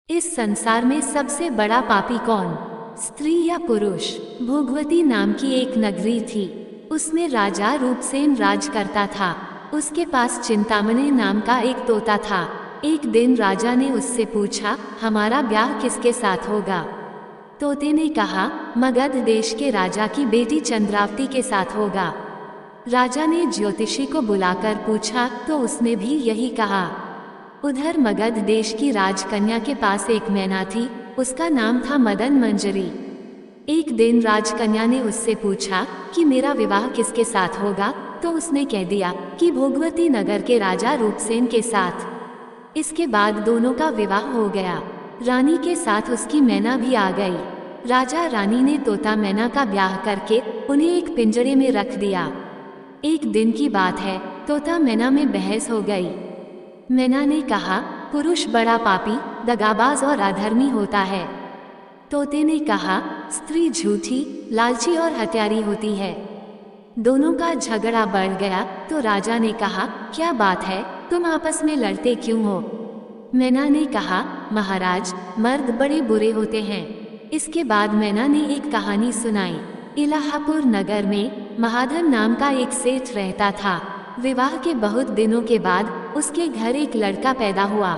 इस संसार में सबसे बड़ा पापी कौन, स्त्री या पुरुष? भोगवती नाम की एक नगरी थी। उसमें राजा रूपसेन राज करता था। उसके पास चिंतामणि नाम का एक तोता था। एक दिन राजा ने उससे पूछा, हमारा ब्याह किसके साथ होगा? तोते ने कहा, मगध देश के राजा की बेटी चंद्रावती के साथ होगा। राजा ने ज्योतिषी को बुलाकर पूछा तो उसने भी यही कहा। उधर मगध देश की राजकन्या के पास एक मैना थी। उसका नाम था मदन मंजरी। एक दिन राजकन्या ने उससे पूछा कि मेरा विवाह किसके साथ होगा, तो उसने कह दिया कि भोगवती नगर के राजा रूपसेन के साथ। इसके बाद दोनों का विवाह हो गया। रानी के साथ उसकी मैना भी आ गई। राजा रानी ने तोता मैना का ब्याह करके उन्हें एक पिंजरे में रख दिया। एक दिन की बात है, तोता मैना में बहस हो गई। मैना ने कहा, पुरुष बड़ा पापी, दगाबाज और अधर्मी होता है। तोते ने कहा, स्त्री झूठी, लालची और हत्यारी होती है। दोनों का झगड़ा बढ़ गया तो राजा ने कहा, क्या बात है, तुम आपस में लड़ते क्यों हो? मैना ने कहा, महाराज, मर्द बड़े बुरे होते हैं। इसके बाद मैना ने एक कहानी सुनाई। इलाहापुर नगर में महाधन नाम का एक सेठ रहता था। विवाह के बहुत दिनों के बाद उसके घर एक लड़का पैदा हुआ।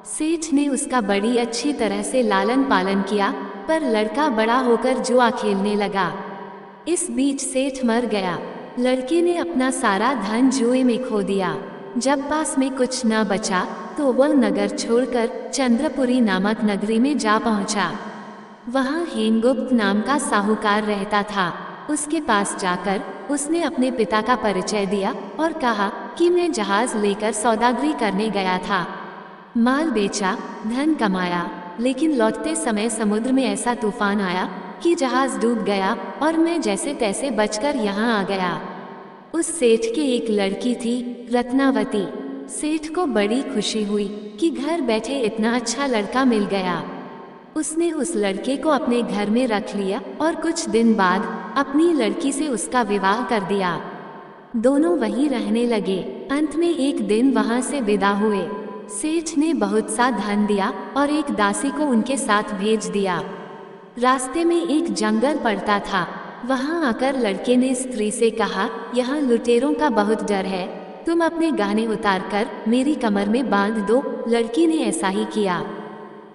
सेठ ने उसका बड़ी अच्छी तरह से लालन पालन किया, पर लड़का बड़ा होकर जुआ खेलने लगा। इस बीच सेठ मर गया। लड़के ने अपना सारा धन जुए में खो दिया। जब पास में कुछ न बचा तो वह नगर छोड़कर चंद्रपुरी नामक नगरी में जा पहुंचा। वहां हेमगुप्त नाम का साहूकार रहता था। उसके पास जाकर उसने अपने पिता का परिचय दिया और कहा कि मैं जहाज लेकर सौदागरी करने गया था। माल बेचा, धन कमाया, लेकिन लौटते समय समुद्र में ऐसा तूफान आया कि जहाज डूब गया और मैं जैसे तैसे बचकर यहाँ आ गया। उस सेठ की एक लड़की थी, रत्नावती। सेठ को बड़ी खुशी हुई कि घर बैठे इतना अच्छा लड़का मिल गया। उसने उस लड़के को अपने घर में रख लिया और कुछ दिन बाद अपनी लड़की से उसका विवाह कर दिया। दोनों वहीं रहने लगे। अंत में एक दिन वहां से विदा हुए। सेठ ने बहुत सा धन दिया और एक दासी को उनके साथ भेज दिया। रास्ते में एक जंगल पड़ता था। वहां आकर लड़के ने स्त्री से कहा, यहाँ लुटेरों का बहुत डर है, तुम अपने गहने उतार कर मेरी कमर में बांध दो। लड़की ने ऐसा ही किया।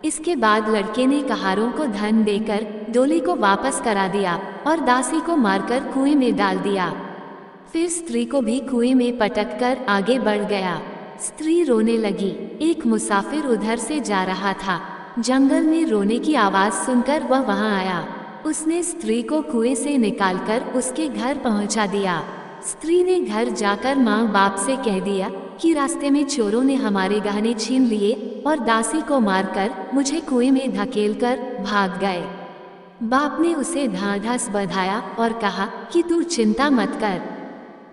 इसके बाद लड़के ने कहारों को धन देकर डोली को वापस करा दिया और दासी को मारकर कुएं में डाल दिया। फिर स्त्री को भी कुएं में पटक कर आगे बढ़ गया। स्त्री रोने लगी। एक मुसाफिर उधर से जा रहा था। जंगल में रोने की आवाज सुनकर वह वहां आया। उसने स्त्री को कुएं से निकालकर उसके घर पहुंचा दिया। स्त्री ने घर जाकर माँ बाप से कह दिया कि रास्ते में चोरों ने हमारे गहने छीन लिए और दासी को मारकर मुझे कुएं में धकेलकर भाग गए। बाप ने उसे ढांढस बंधाया और कहा कि तू चिंता मत कर,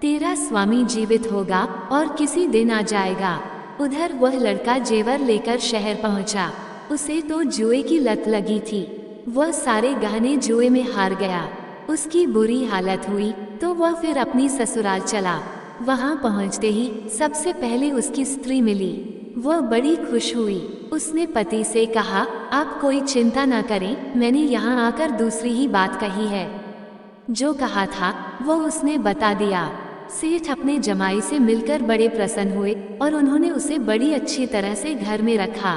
तेरा स्वामी जीवित होगा और किसी दिन आ जाएगा। उधर वह लड़का जेवर लेकर शहर पहुंचा। उसे तो जुए की लत लगी थी। वह सारे गहने जुए में हार गया। उसकी बुरी हालत हुई तो वह फिर अपनी ससुराल चला। वहां पहुंचते ही सबसे पहले उसकी स्त्री मिली। वह बड़ी खुश हुई। उसने पति से कहा, आप कोई चिंता न करें, मैंने यहाँ आकर दूसरी ही बात कही है। जो कहा था वो उसने बता दिया। सेठ अपने जमाई से मिलकर बड़े प्रसन्न हुए और उन्होंने उसे बड़ी अच्छी तरह से घर में रखा।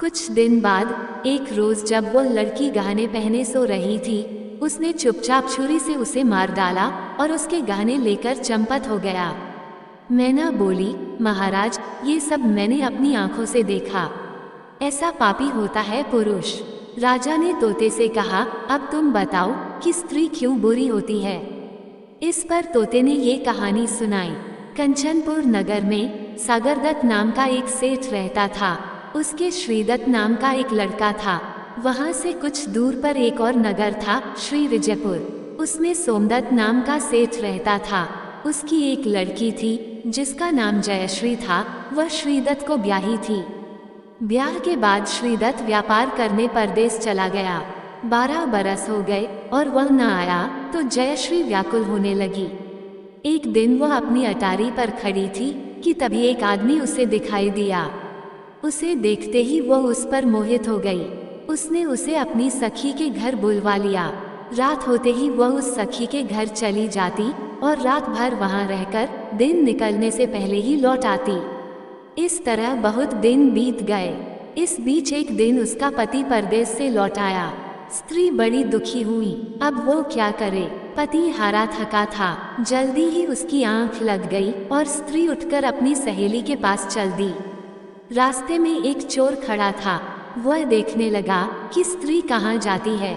कुछ दिन बाद एक रोज जब वह लड़की गहने पहने सो रही थी, उसने चुपचाप छुरी से उसे मार डाला और उसके गहने लेकर चंपत हो गया। मैना बोली, महाराज, ये सब मैंने अपनी आंखों से देखा। ऐसा पापी होता है पुरुष। राजा ने तोते से कहा, अब तुम बताओ कि स्त्री क्यों बुरी होती है? इस पर तोते ने ये कहानी सुनाई। कंचनपुर नगर में सागरदत्त नाम का एक सेठ रहता था। उसके श्रीदत्त नाम का एक लड़का था। वहां से कुछ दूर पर एक और नगर था, श्री विजयपुर। उसमें सोमदत्त नाम का सेठ रहता था। उसकी एक लड़की थी जिसका नाम जयश्री था। वह श्रीदत्त को ब्याही थी। ब्याह के बाद श्रीदत्त व्यापार करने परदेश चला गया। 12 बरस हो गए और वह न आया तो जयश्री व्याकुल होने लगी। एक दिन वह अपनी अटारी पर खड़ी थी कि तभी एक आदमी उसे दिखाई दिया। उसे देखते ही वो उस पर मोहित हो गई। उसने उसे अपनी सखी के घर बुलवा लिया। रात होते ही वह उस सखी के घर चली जाती और रात भर वहां रहकर दिन निकलने से पहले ही लौट आती। इस तरह बहुत दिन बीत गए। इस बीच एक दिन उसका पति परदेश से लौट आया। स्त्री बड़ी दुखी हुई। अब वो क्या करे? पति हारा थका था। जल्दी ही उसकी आंख लग गई और स्त्री उठकर अपनी सहेली के पास चल दी। रास्ते में एक चोर खड़ा था। वह देखने लगा कि स्त्री कहाँ जाती है।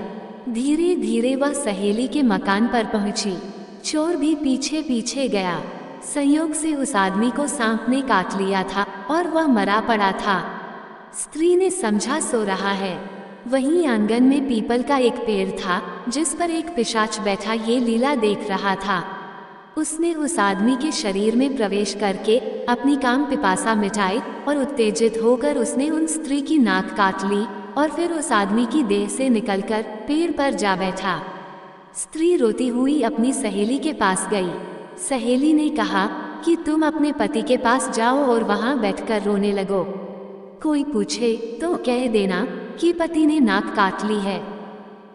धीरे धीरे वह सहेली के मकान पर पहुंची। चोर भी पीछे पीछे गया। संयोग से उस आदमी को सांप ने काट लिया था और वह मरा पड़ा था। स्त्री ने समझा सो रहा है। वहीं आंगन में पीपल का एक पेड़ था जिस पर एक पिशाच बैठा ये लीला देख रहा था। उसने उस आदमी के शरीर में प्रवेश करके अपनी काम पिपासा मिटाई और उत्तेजित होकर उसने उन स्त्री की नाक काट ली और फिर उस आदमी की देह से निकलकर पेड़ पर जा बैठा। स्त्री रोती हुई अपनी सहेली के पास गई। सहेली ने कहा कि तुम अपने पति के पास जाओ और वहां बैठकर रोने लगो। कोई पूछे तो कह देना कि पति ने नाक काट ली है।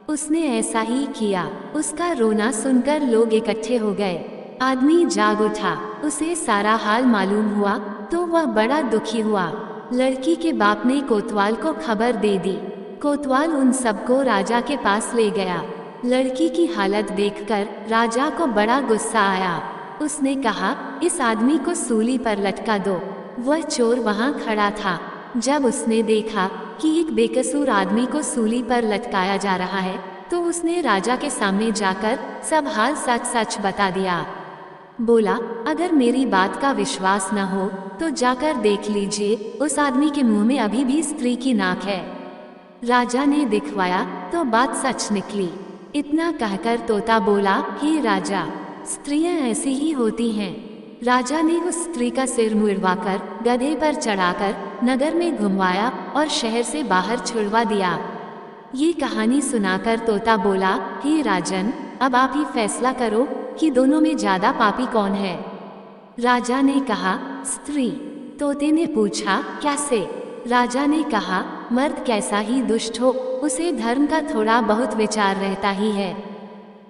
उसने ऐसा ही किया। उसका रोना सुनकर लोग इकट्ठे हो गए। आदमी जाग उठा। उसे सारा हाल मालूम हुआ तो वह बड़ा दुखी हुआ। लड़की के बाप ने कोतवाल को खबर दे दी। कोतवाल उन सबको राजा के पास ले गया। लड़की की हालत देखकर राजा को बड़ा गुस्सा आया। उसने कहा, इस आदमी को सूली पर लटका दो। वह चोर वहां खड़ा था। जब उसने देखा कि एक बेकसूर आदमी को सूली पर लटकाया जा रहा है तो उसने राजा के सामने जाकर सब हाल सच सच बता दिया। बोला, अगर मेरी बात का विश्वास न हो तो जाकर देख लीजिए, उस आदमी के मुंह में अभी भी स्त्री की नाक है। राजा ने दिखवाया तो बात सच निकली। इतना कहकर तोता बोला, हे राजा, स्त्रियां ऐसी ही होती हैं। राजा ने उस स्त्री का सिर मुड़वाकर गधे पर चढ़ाकर नगर में घुमवाया और शहर से बाहर छुड़वा दिया। ये कहानी सुनाकर तोता बोला, हे राजन, अब आप ही फैसला करो कि दोनों में ज्यादा पापी कौन है। राजा ने कहा, स्त्री। तोते ने पूछा, कैसे? राजा ने कहा, मर्द कैसा ही दुष्ट हो, उसे धर्म का थोड़ा बहुत विचार रहता ही है,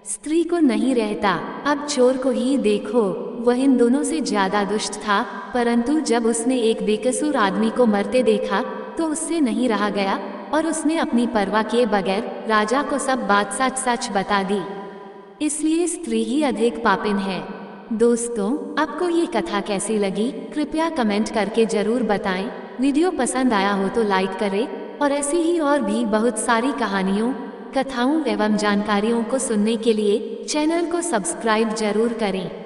स्त्री को नहीं रहता। अब चोर को ही देखो, वह इन दोनों से ज्यादा दुष्ट था, परंतु जब उसने एक बेकसूर आदमी को मरते देखा तो उससे नहीं रहा गया और उसने अपनी परवाह किए बगैर राजा को सब बात सच सच बता दी। इसलिए स्त्री ही अधिक पापिन है। दोस्तों, आपको ये कथा कैसी लगी कृपया कमेंट करके जरूर बताएं। वीडियो पसंद आया हो तो लाइक करें और ऐसी ही और भी बहुत सारी कहानियों, कथाओं एवं जानकारियों को सुनने के लिए चैनल को सब्सक्राइब जरूर करें।